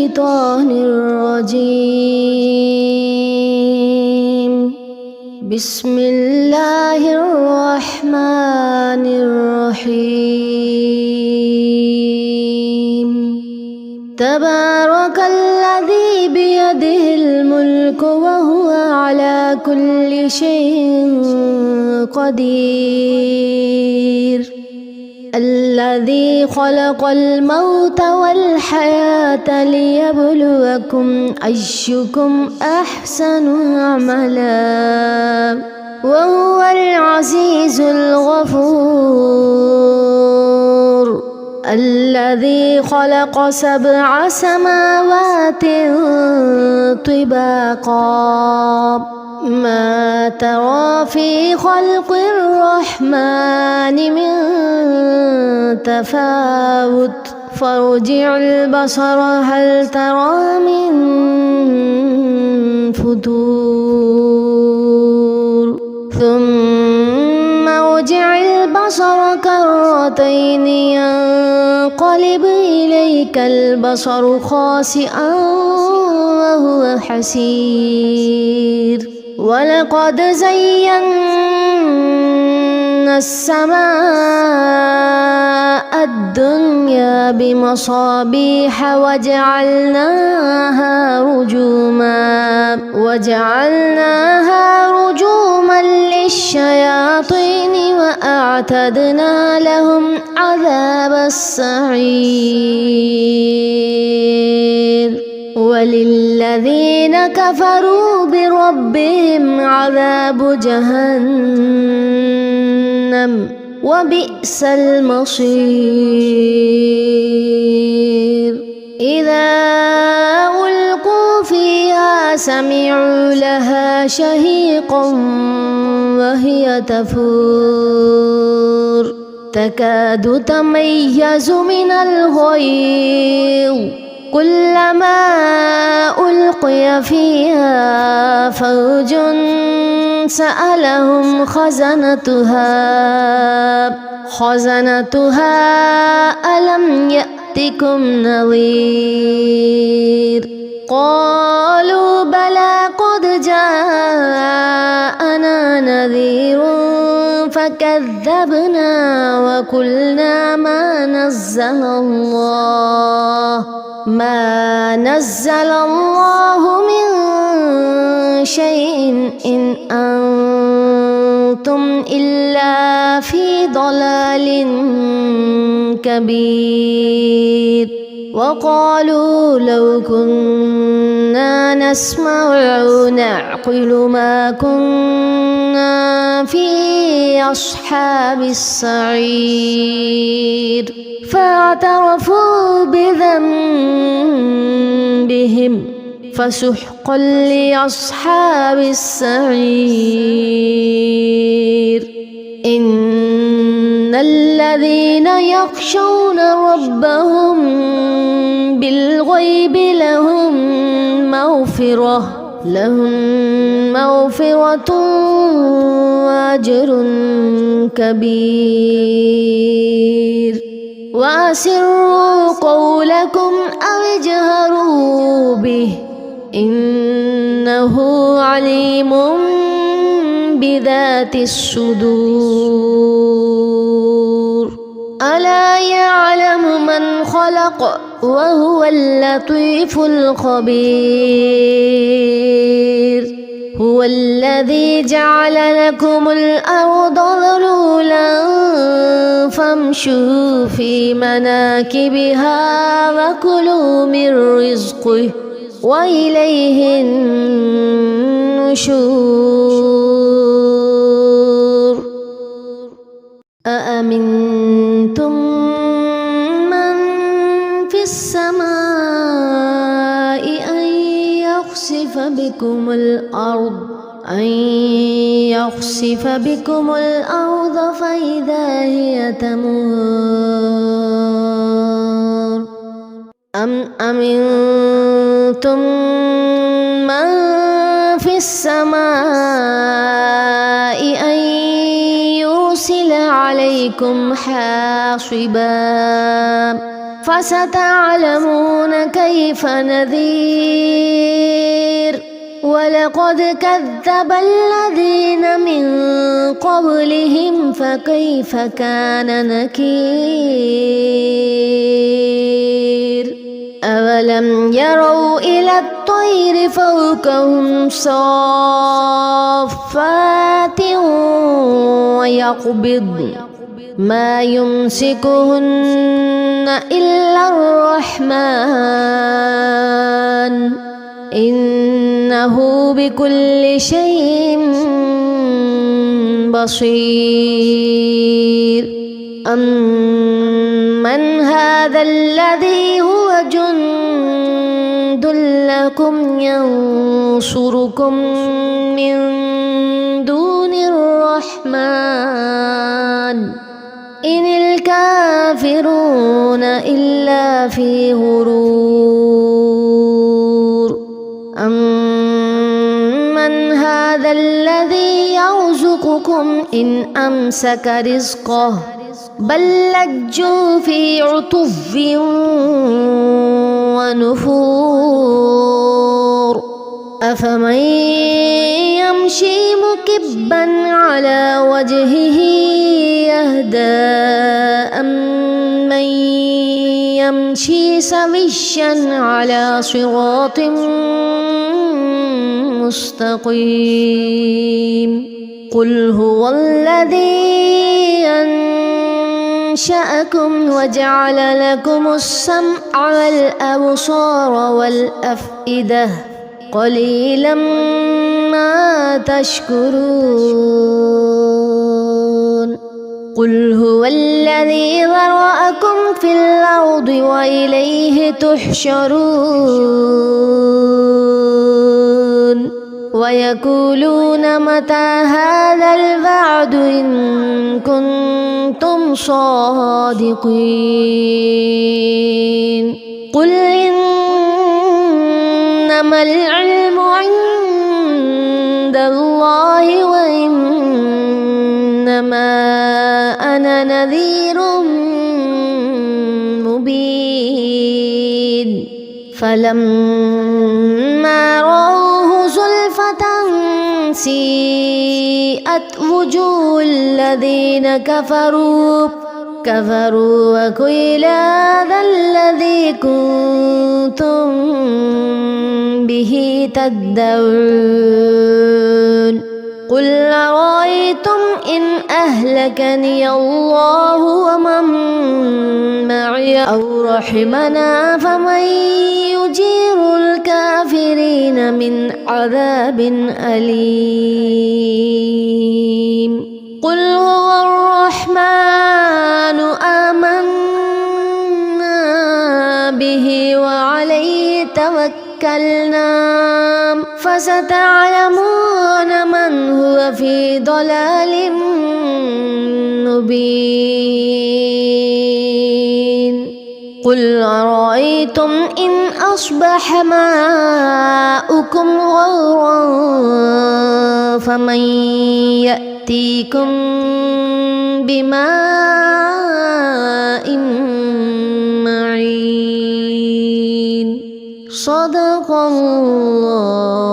الشيطان الرجيم. بسم الله الرحمن الرحيم. تبارك الذي بيده الملك وهو على كل شيء قدير. الذي خلق الموت والحياة ليبلوكم أيكم أحسن عملا وهو العزيز الغفور. الذي خلق 7 سماوات طباقا ما ترى في خلق الرحمن من تفاوت فارجع البصر هل ترى من فتور ثم ارجع البصر كرتين ينقلب إليك البصر خاسئا وهو حسير. ولقد زينا السماء الدنيا بمصابيح وجعلناها رجوما للشياطين وأعتدنا لهم عذاب السعير. وللذين كفروا بربهم عذاب جهنم وبئس المصير. إذا ألقوا فيها سمعوا لها شهيقا وهي تفور تكاد تميز من الغيظ كلما ألقي فيها فوج سألهم خزنتها ألم يأتكم نذير قالوا بلى قد جاءنا نذير فكذبنا وقلنا ما نزل الله من شيء إن أنتم إلا في ضلال كبير. وقالوا لو كنا نسمع أو نعقل ما كنا في أصحاب السعير فاعترفوا بذنبهم فسحقا لأصحاب السعير. إن الذين يخشون ربهم بالغيب لهم مغفرة وأجر كبير. وأسروا قولكم أو اجهروا به إنه عليم بذات الصدور. ألا يعلم من خلق وهو اللطيف الخبير. هو الذي جعل لكم الأرض ذلولا فامشوا في مناكبها وكلوا من رزقه وإليه النشور. أأمنتم من في السماء أن يخسف بكم الأرض فإذا هي تمور. أم أمنتم من في السماء أن يرسل عليكم حاصبا فستعلمون كيف نذير ولقد كذب الذين من قبلهم فكيف كان نكير أولم يروا إلى الطير فوقهم صافات ويقبضن ما يمسكهن إلا الرحمن إنه بكل شيء بصير أمن هذا الذي هو جند لكم ينصركم من دون الرحمن إن الكافرون إلا في غرور أمن هذا الذي يرزقكم إن أمسك رزقه بل لجوا في عتو ونفور أفمن يمشي مكبا على وجهه يهدى أمن يمشي سويا على صراط مستقيم قل هو الذي أنشأكم وجعل لكم السمع والأبصار والأفئدة قليلا ما تشكرون قل هو الذي ذرأكم في الأرض وإليه تحشرون ويقولون متى هذا الوعد إن كنتم صادقين قل إنما العلم عند الله وإنما أنا نذير مبين فلما رأوه زلفة سيئت وجوه الذين كفروا وقيل هذا الذي كنتم به تدعون قل أرأيتم إن أهلكني الله ومن معي أو رحمنا فمن يجير الكافرين من عذاب أليم قل هو الرحمن آمنا به وعليه توكلنا فستعلمون من هو في ضلال مبين قل أرأيتم إن أصبح ماؤكم غورا فمن يأتيكم بماء معين صدق الله